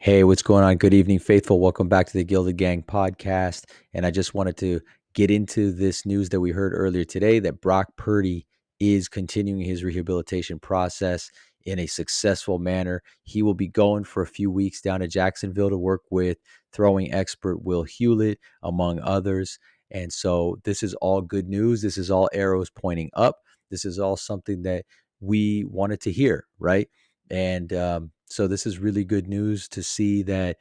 Hey, what's going on? Good evening, faithful. Welcome back to the Gilded Gang podcast. And I just wanted to get into this news that we heard earlier today that Brock Purdy is continuing his rehabilitation process in a successful manner. He will be going for a few weeks down to Jacksonville to work with throwing expert Will Hewlett, among others. And so this is all good news. This is all arrows pointing up. This is all something that we wanted to hear, right? And so this is really good news to see that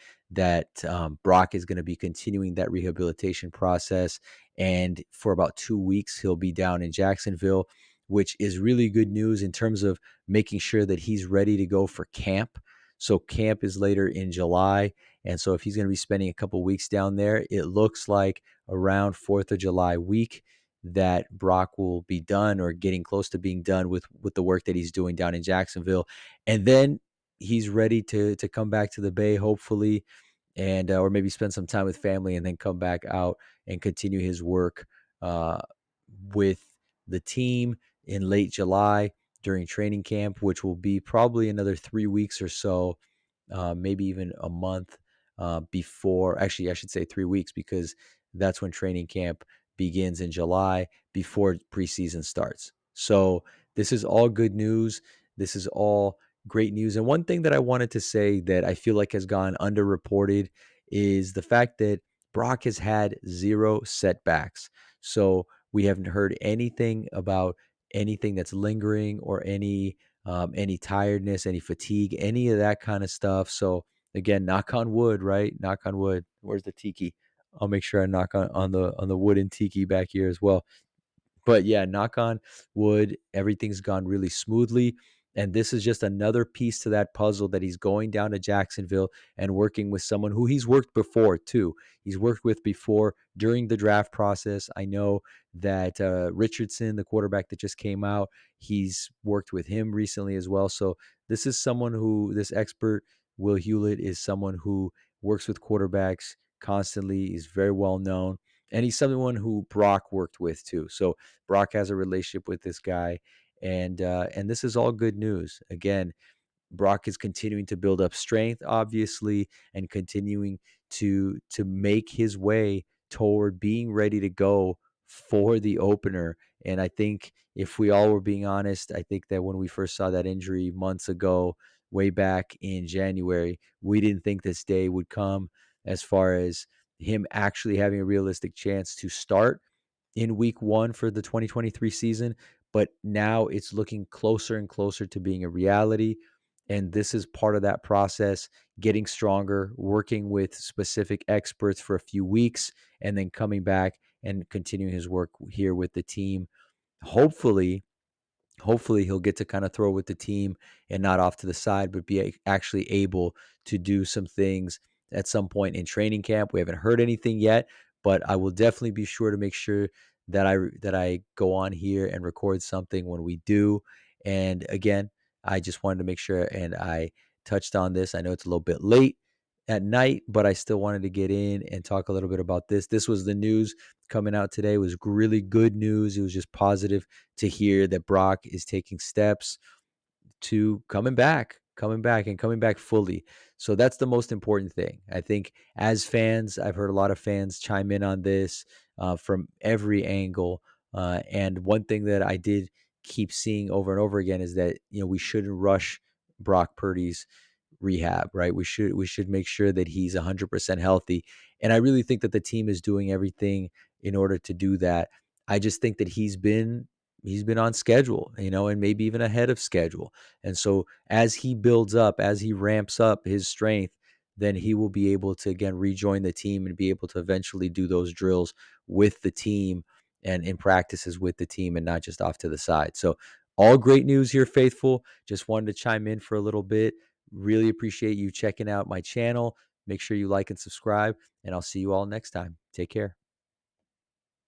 Brock is going to be continuing that rehabilitation process, and for about 2 weeks he'll be down in Jacksonville, which is really good news in terms of making sure that he's ready to go for camp. So camp is later in July, and so if he's going to be spending a couple weeks down there, it looks like around 4th of July week that Brock will be done or getting close to being done with the work that he's doing down in Jacksonville, and then he's ready to come back to the Bay, hopefully, and or maybe spend some time with family, and then come back out and continue his work uh, with the team in late July during training camp, which will be probably another 3 weeks or so, maybe even a month before. Actually, I should say 3 weeks, because that's when training camp begins in July before preseason starts. So this is all good news. This is all great news. And one thing that I wanted to say that I feel like has gone underreported is the fact that Brock has had zero setbacks. So we haven't heard anything about anything that's lingering, or any tiredness, any fatigue, any of that kind of stuff. So again, knock on wood, right? Knock on wood. Where's the tiki? I'll make sure I knock on the wooden tiki back here as well. But yeah, knock on wood, everything's gone really smoothly. And this is just another piece to that puzzle, that he's going down to Jacksonville and working with someone who he's worked before too. He's worked with before during the draft process. I know that Richardson, the quarterback that just came out, he's worked with him recently as well. So this expert, Will Hewlett, is someone who works with quarterbacks constantly. He's very well known. And he's someone who Brock worked with too. So Brock has a relationship with this guy, and this is all good news. Again, Brock is continuing to build up strength, obviously, and continuing to make his way toward being ready to go for the opener. And I think, if we all were being honest, I think that when we first saw that injury months ago, way back in January, we didn't think this day would come, as far as him actually having a realistic chance to start in week one for the 2023 season. But now it's looking closer and closer to being a reality. And this is part of that process, getting stronger, working with specific experts for a few weeks, and then coming back and continuing his work here with the team. Hopefully, hopefully he'll get to kind of throw with the team and not off to the side, but be actually able to do some things at some point in training camp. We haven't heard anything yet, but I will definitely be sure to make sure that I go on here and record something when we do. And again, I just wanted to make sure, and I touched on this. I know it's a little bit late at night, but I still wanted to get in and talk a little bit about this. This was the news coming out today. It was really good news. It was just positive to hear that Brock is taking steps to coming back fully. So that's the most important thing. I think, as fans, I've heard a lot of fans chime in on this from every angle. And one thing that I did keep seeing over and over again is that, we shouldn't rush Brock Purdy's rehab, right? We should make sure that he's 100% healthy. And I really think that the team is doing everything in order to do that. I just think that he's been on schedule, and maybe even ahead of schedule. And so as he builds up, as he ramps up his strength, then he will be able to again rejoin the team and be able to eventually do those drills with the team and in practices with the team, and not just off to the side. So all great news here, faithful. Just wanted to chime in for a little bit. Really appreciate you checking out my channel. Make sure you like and subscribe, and I'll see you all next time. Take care.